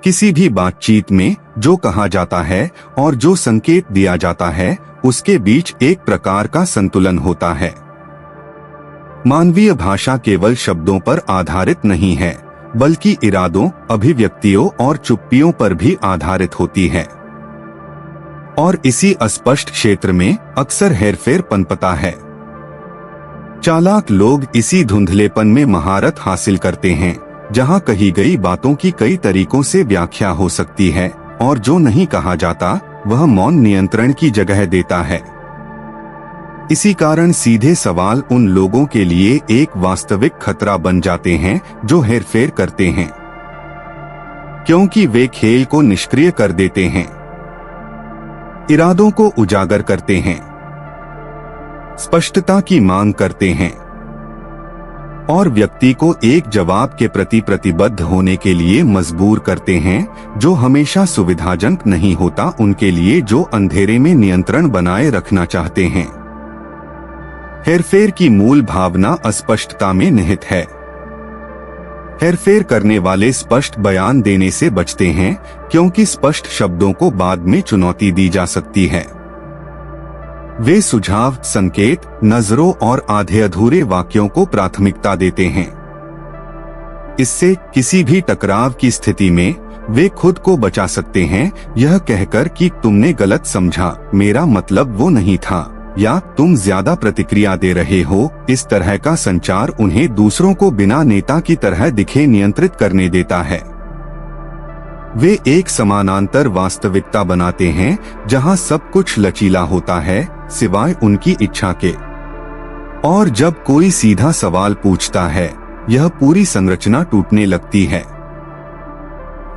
किसी भी बातचीत में जो कहा जाता है और जो संकेत दिया जाता है उसके बीच एक प्रकार का संतुलन होता है। मानवीय भाषा केवल शब्दों पर आधारित नहीं है, बल्कि इरादों, अभिव्यक्तियों और चुप्पियों पर भी आधारित होती है। और इसी अस्पष्ट क्षेत्र में अक्सर हेरफेर पनपता है। चालाक लोग इसी धुंधलेपन में महारत हासिल करते हैं, जहां कही गई बातों की कई तरीकों से व्याख्या हो सकती है और जो नहीं कहा जाता वह मौन नियंत्रण की जगह देता है। इसी कारण सीधे सवाल उन लोगों के लिए एक वास्तविक खतरा बन जाते हैं जो हेरफेर करते हैं, क्योंकि वे खेल को निष्क्रिय कर देते हैं, इरादों को उजागर करते हैं, स्पष्टता की मांग करते हैं और व्यक्ति को एक जवाब के प्रति प्रतिबद्ध होने के लिए मजबूर करते हैं, जो हमेशा सुविधाजनक नहीं होता उनके लिए जो अंधेरे में नियंत्रण बनाए रखना चाहते हैं। हेरफेर की मूल भावना अस्पष्टता में निहित है। हेरफेर करने वाले स्पष्ट बयान देने से बचते हैं, क्योंकि स्पष्ट शब्दों को बाद में चुनौती दी जा सकती है। वे सुझाव, संकेत, नजरों और आधे अधूरे वाक्यों को प्राथमिकता देते हैं। इससे किसी भी टकराव की स्थिति में वे खुद को बचा सकते हैं, यह कहकर कि तुमने गलत समझा, मेरा मतलब वो नहीं था, या तुम ज्यादा प्रतिक्रिया दे रहे हो। इस तरह का संचार उन्हें दूसरों को बिना नेता की तरह दिखे नियंत्रित करने देता है। वे एक समानांतर वास्तविकता बनाते हैं जहां सब कुछ लचीला होता है सिवाय उनकी इच्छा के। और जब कोई सीधा सवाल पूछता है, यह पूरी संरचना टूटने लगती है।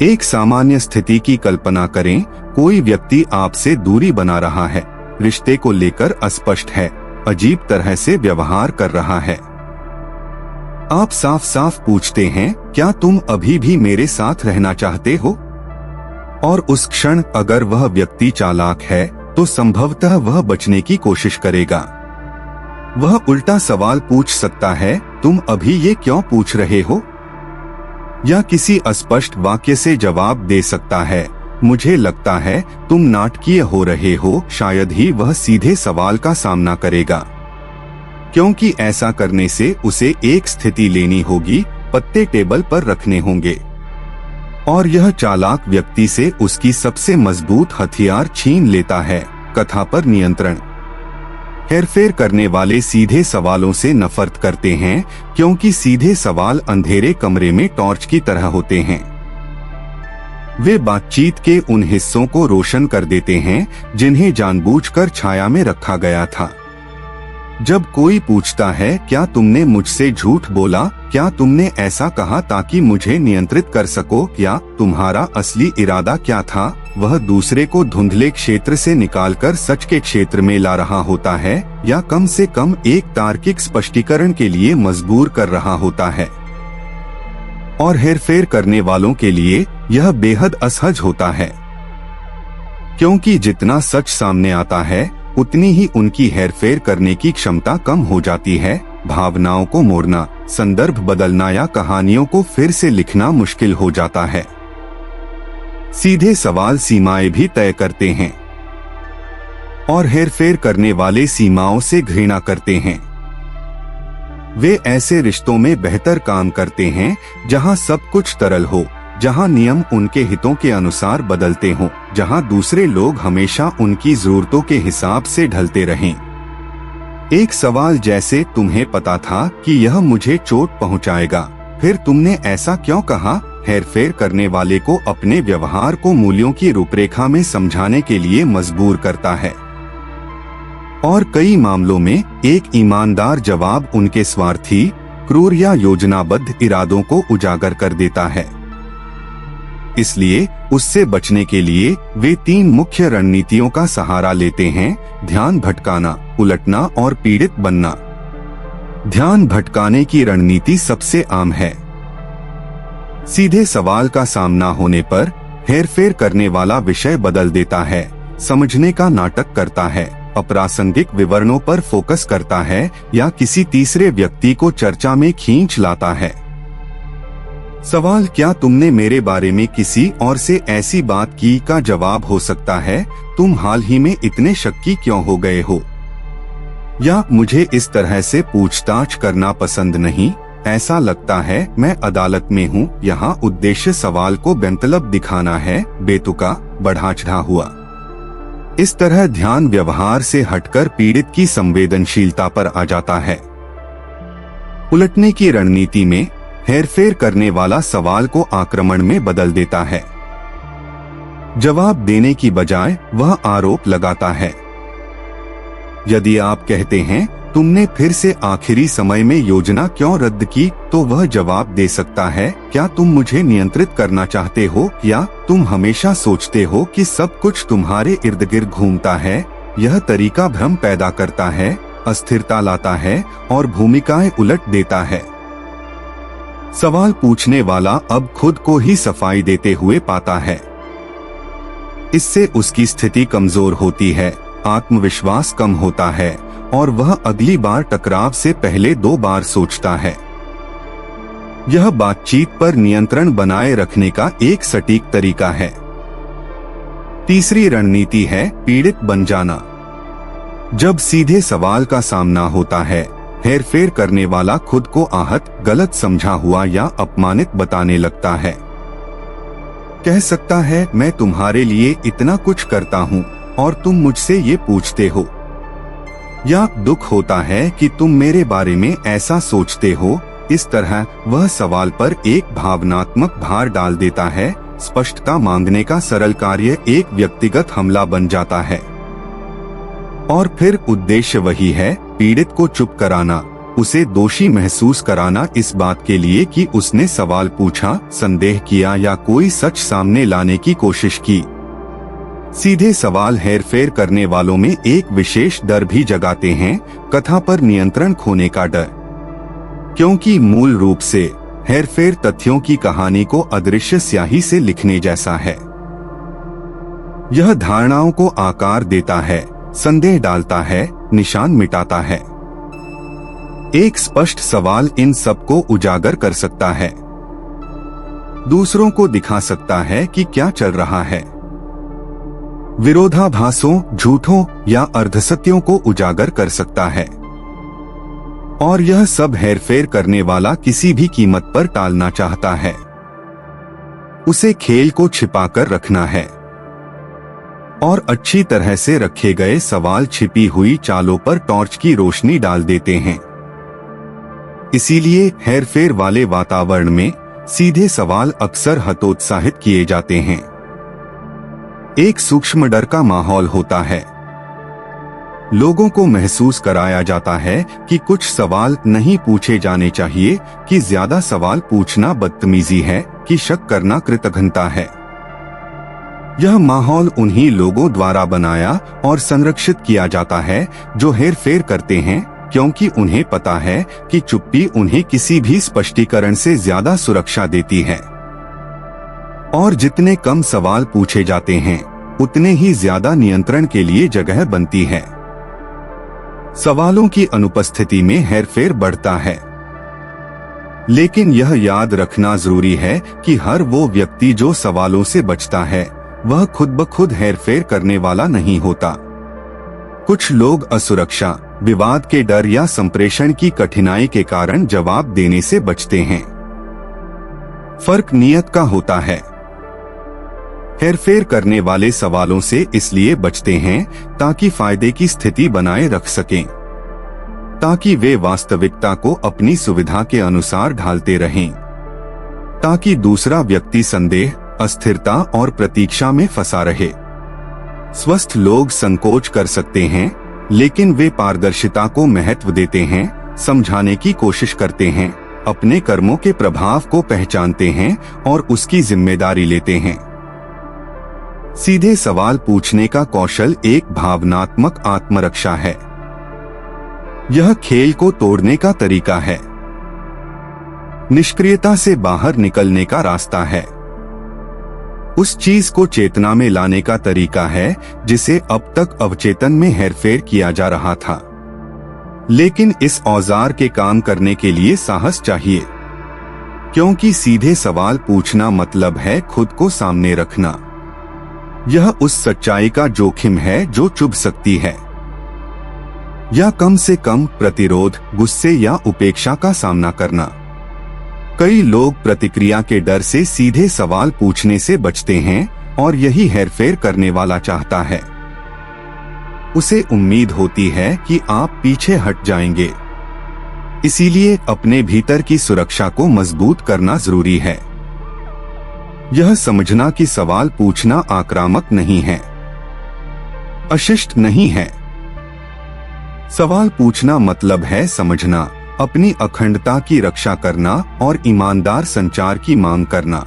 एक सामान्य स्थिति की कल्पना करें, कोई व्यक्ति आपसे दूरी बना रहा है, रिश्ते को लेकर अस्पष्ट है, अजीब तरह से व्यवहार कर रहा है। आप साफ साफ पूछते हैं, क्या तुम अभी भी मेरे साथ रहना चाहते हो? और उस क्षण अगर वह व्यक्ति चालाक है तो संभवतः वह बचने की कोशिश करेगा। वह उल्टा सवाल पूछ सकता है, तुम अभी ये क्यों पूछ रहे हो? या किसी अस्पष्ट वाक्य से जवाब दे सकता है, मुझे लगता है तुम नाटकीय हो रहे हो। शायद ही वह सीधे सवाल का सामना करेगा, क्योंकि ऐसा करने से उसे एक स्थिति लेनी होगी, पत्ते टेबल पर रखने होंगे और यह चालाक व्यक्ति से उसकी सबसे मजबूत हथियार छीन लेता है, कथा पर नियंत्रण। हेरफेर करने वाले सीधे सवालों से नफरत करते हैं, क्योंकि सीधे सवाल अंधेरे कमरे में टॉर्च की तरह होते हैं। वे बातचीत के उन हिस्सों को रोशन कर देते हैं जिन्हें जानबूझकर छाया में रखा गया था। जब कोई पूछता है, क्या तुमने मुझसे झूठ बोला, क्या तुमने ऐसा कहा ताकि मुझे नियंत्रित कर सको, या तुम्हारा असली इरादा क्या था, वह दूसरे को धुंधले क्षेत्र से निकालकर सच के क्षेत्र में ला रहा होता है, या कम से कम एक तार्किक स्पष्टीकरण के लिए मजबूर कर रहा होता है। और हेरफेर करने वालों के लिए यह बेहद असहज होता है, क्योंकि जितना सच सामने आता है उतनी ही उनकी हेरफेर करने की क्षमता कम हो जाती है। भावनाओं को मोड़ना, संदर्भ बदलना या कहानियों को फिर से लिखना मुश्किल हो जाता है। सीधे सवाल सीमाएं भी तय करते हैं और हेरफेर करने वाले सीमाओं से घृणा करते हैं। वे ऐसे रिश्तों में बेहतर काम करते हैं जहां सब कुछ तरल हो, जहां नियम उनके हितों के अनुसार बदलते हों, जहां दूसरे लोग हमेशा उनकी जरूरतों के हिसाब से ढलते रहें। एक सवाल जैसे, तुम्हें पता था कि यह मुझे चोट पहुंचाएगा, फिर तुमने ऐसा क्यों कहा, हेरफेर करने वाले को अपने व्यवहार को मूल्यों की रूपरेखा में समझाने के लिए मजबूर करता है। और कई मामलों में एक ईमानदार जवाब उनके स्वार्थी, क्रूर या योजनाबद्ध इरादों को उजागर कर देता है। इसलिए उससे बचने के लिए वे 3 मुख्य रणनीतियों का सहारा लेते हैं: ध्यान भटकाना, उलटना और पीड़ित बनना। ध्यान भटकाने की रणनीति सबसे आम है। सीधे सवाल का सामना होने पर हेरफेर करने वाला विषय बदल देता है, समझने का नाटक करता है, अप्रासंगिक विवरणों पर फोकस करता है या किसी तीसरे व्यक्ति को चर्चा में खींच लाता है। सवाल, क्या तुमने मेरे बारे में किसी और से ऐसी बात की का जवाब हो सकता है, तुम हाल ही में इतने शक्की क्यों हो गए हो? या मुझे इस तरह से पूछताछ करना पसंद नहीं, ऐसा लगता है मैं अदालत में हूँ। यहाँ उद्देश्य सवाल को बेमतलब दिखाना है, बेतुका, बढ़ा चढ़ा हुआ। इस तरह ध्यान व्यवहार से हटकर पीड़ित की संवेदनशीलता पर आ जाता है। उलटने की रणनीति में हेरफेर करने वाला सवाल को आक्रमण में बदल देता है। जवाब देने की बजाय वह आरोप लगाता है। यदि आप कहते हैं, तुमने फिर से आखिरी समय में योजना क्यों रद्द की, तो वह जवाब दे सकता है, क्या तुम मुझे नियंत्रित करना चाहते हो, या तुम हमेशा सोचते हो कि सब कुछ तुम्हारे इर्द गिर्द घूमता है? यह तरीका भ्रम पैदा करता है, अस्थिरता लाता है और भूमिकाएं उलट देता है। सवाल पूछने वाला अब खुद को ही सफाई देते हुए पाता है। इससे उसकी स्थिति कमजोर होती है, आत्मविश्वास कम होता है और वह अगली बार टकराव से पहले 2 बार सोचता है। यह बातचीत पर नियंत्रण बनाए रखने का एक सटीक तरीका है। तीसरी रणनीति है पीड़ित बन जाना। जब सीधे सवाल का सामना होता है, हेरफेर करने वाला खुद को आहत, गलत समझा हुआ या अपमानित बताने लगता है। कह सकता है, मैं तुम्हारे लिए इतना कुछ करता हूँ और तुम मुझसे ये पूछते हो। या दुख होता है कि तुम मेरे बारे में ऐसा सोचते हो। इस तरह वह सवाल पर एक भावनात्मक भार डाल देता है। स्पष्टता मांगने का सरल कार्य एक व्यक्तिगत हमला बन जाता है। और फिर उद्देश्य वही है, पीड़ित को चुप कराना, उसे दोषी महसूस कराना इस बात के लिए कि उसने सवाल पूछा, संदेह किया या कोई सच सामने लाने की कोशिश की। सीधे सवाल हेरफेर करने वालों में एक विशेष डर भी जगाते हैं, कथा पर नियंत्रण खोने का डर। क्योंकि मूल रूप से हेरफेर तथ्यों की कहानी को अदृश्य स्याही से लिखने जैसा है। यह धारणाओं को आकार देता है, संदेह डालता है, निशान मिटाता है। एक स्पष्ट सवाल इन सबको उजागर कर सकता है, दूसरों को दिखा सकता है कि क्या चल रहा है। विरोधाभासों, झूठों या अर्धसत्यों को उजागर कर सकता है। और यह सब हेरफेर करने वाला किसी भी कीमत पर टालना चाहता है। उसे खेल को छिपाकर रखना है। और अच्छी तरह से रखे गए सवाल छिपी हुई चालों पर टॉर्च की रोशनी डाल देते हैं। इसीलिए हेरफेर वाले वातावरण में सीधे सवाल अक्सर हतोत्साहित किए जाते हैं। एक सूक्ष्म डर का माहौल होता है। लोगों को महसूस कराया जाता है कि कुछ सवाल नहीं पूछे जाने चाहिए, कि ज्यादा सवाल पूछना बदतमीजी है, कि शक करना कृतघ्नता है। यह माहौल उन्हीं लोगों द्वारा बनाया और संरक्षित किया जाता है जो हेरफेर करते हैं, क्योंकि उन्हें पता है कि चुप्पी उन्हें किसी भी स्पष्टीकरण से ज्यादा सुरक्षा देती है। और जितने कम सवाल पूछे जाते हैं, उतने ही ज्यादा नियंत्रण के लिए जगह बनती है। सवालों की अनुपस्थिति में हेरफेर बढ़ता है। लेकिन यह याद रखना जरूरी है कि हर वो व्यक्ति जो सवालों से बचता है, वह खुद ब खुद हेरफेर करने वाला नहीं होता। कुछ लोग असुरक्षा, विवाद के डर या संप्रेषण की कठिनाई के कारण जवाब देने से बचते हैं। फर्क नियत का होता है। हेरफेर करने वाले सवालों से इसलिए बचते हैं ताकि फायदे की स्थिति बनाए रख सकें, ताकि वे वास्तविकता को अपनी सुविधा के अनुसार ढालते रहें, ताकि दूसरा व्यक्ति संदेह, अस्थिरता और प्रतीक्षा में फंसा रहे। स्वस्थ लोग संकोच कर सकते हैं, लेकिन वे पारदर्शिता को महत्व देते हैं, समझाने की कोशिश करते हैं, अपने कर्मों के प्रभाव को पहचानते हैं और उसकी जिम्मेदारी लेते हैं। सीधे सवाल पूछने का कौशल एक भावनात्मक आत्मरक्षा है। यह खेल को तोड़ने का तरीका है, निष्क्रियता से बाहर निकलने का रास्ता है, उस चीज को चेतना में लाने का तरीका है जिसे अब तक अवचेतन में हेरफेर किया जा रहा था। लेकिन इस औजार के काम करने के लिए साहस चाहिए, क्योंकि सीधे सवाल पूछना मतलब है खुद को सामने रखना। यह उस सच्चाई का जोखिम है जो चुभ सकती है, या कम से कम प्रतिरोध, गुस्से या उपेक्षा का सामना करना। कई लोग प्रतिक्रिया के डर से सीधे सवाल पूछने से बचते हैं और यही हेरफेर करने वाला चाहता है। उसे उम्मीद होती है कि आप पीछे हट जाएंगे, इसीलिए अपने भीतर की सुरक्षा को मजबूत करना जरूरी है। यह समझना कि सवाल पूछना आक्रामक नहीं है, अशिष्ट नहीं है। सवाल पूछना मतलब है समझना, अपनी अखंडता की रक्षा करना और ईमानदार संचार की मांग करना।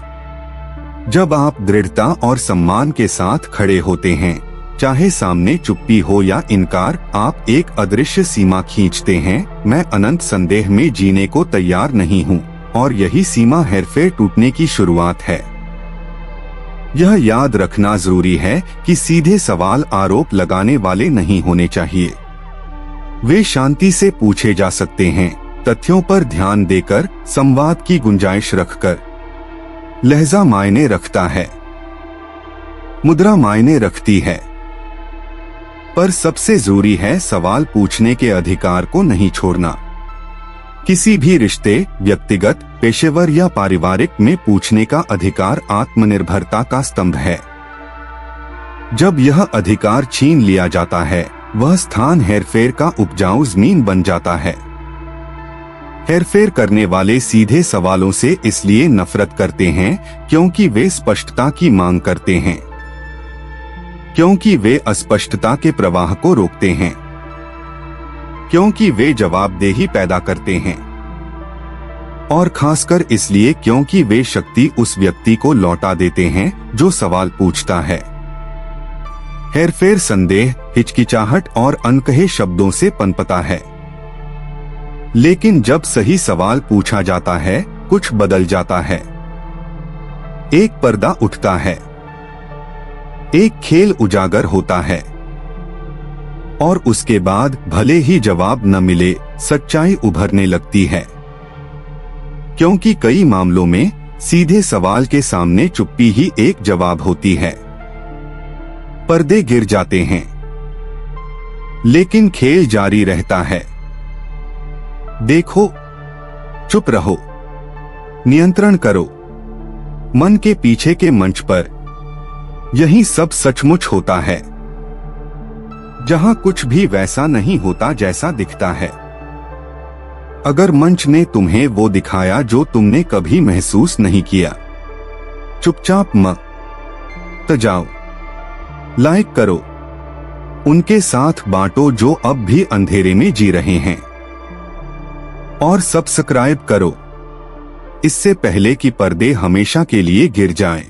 जब आप दृढ़ता और सम्मान के साथ खड़े होते हैं, चाहे सामने चुप्पी हो या इनकार, आप एक अदृश्य सीमा खींचते हैं। मैं अनंत संदेह में जीने को तैयार नहीं हूँ, और यही सीमा हेरफेर टूटने की शुरुआत है। यह याद रखना जरूरी है कि सीधे सवाल आरोप लगाने वाले नहीं होने चाहिए। वे शांति से पूछे जा सकते हैं, तथ्यों पर ध्यान देकर, संवाद की गुंजाइश रखकर। लहजा मायने रखता है, मुद्रा मायने रखती है, पर सबसे जरूरी है सवाल पूछने के अधिकार को नहीं छोड़ना। किसी भी रिश्ते, व्यक्तिगत, पेशेवर या पारिवारिक में पूछने का अधिकार आत्मनिर्भरता का स्तंभ है। जब यह अधिकार छीन लिया जाता है, वह स्थान हेरफेर का उपजाऊ जमीन बन जाता है। हेरफेर करने वाले सीधे सवालों से इसलिए नफरत करते हैं क्योंकि वे स्पष्टता की मांग करते हैं, क्योंकि वे अस्पष्टता के प्रवाह को रोकते हैं, क्योंकि वे जवाबदेही पैदा करते हैं, और खासकर इसलिए क्योंकि वे शक्ति उस व्यक्ति को लौटा देते हैं जो सवाल पूछता है। हेरफेर संदेह, हिचकिचाहट और अनकहे शब्दों से पनपता है, लेकिन जब सही सवाल पूछा जाता है, कुछ बदल जाता है। एक पर्दा उठता है, एक खेल उजागर होता है, और उसके बाद भले ही जवाब न मिले, सच्चाई उभरने लगती है। क्योंकि कई मामलों में सीधे सवाल के सामने चुप्पी ही एक जवाब होती है। पर्दे गिर जाते हैं, लेकिन खेल जारी रहता है। देखो, चुप रहो, नियंत्रण करो। मन के पीछे के मंच पर यही सब सचमुच होता है, जहां कुछ भी वैसा नहीं होता जैसा दिखता है। अगर मंच ने तुम्हें वो दिखाया जो तुमने कभी महसूस नहीं किया, चुपचाप मत जाओ। लाइक करो, उनके साथ बांटो जो अब भी अंधेरे में जी रहे हैं, और सब्सक्राइब करो, इससे पहले कि पर्दे हमेशा के लिए गिर जाएं।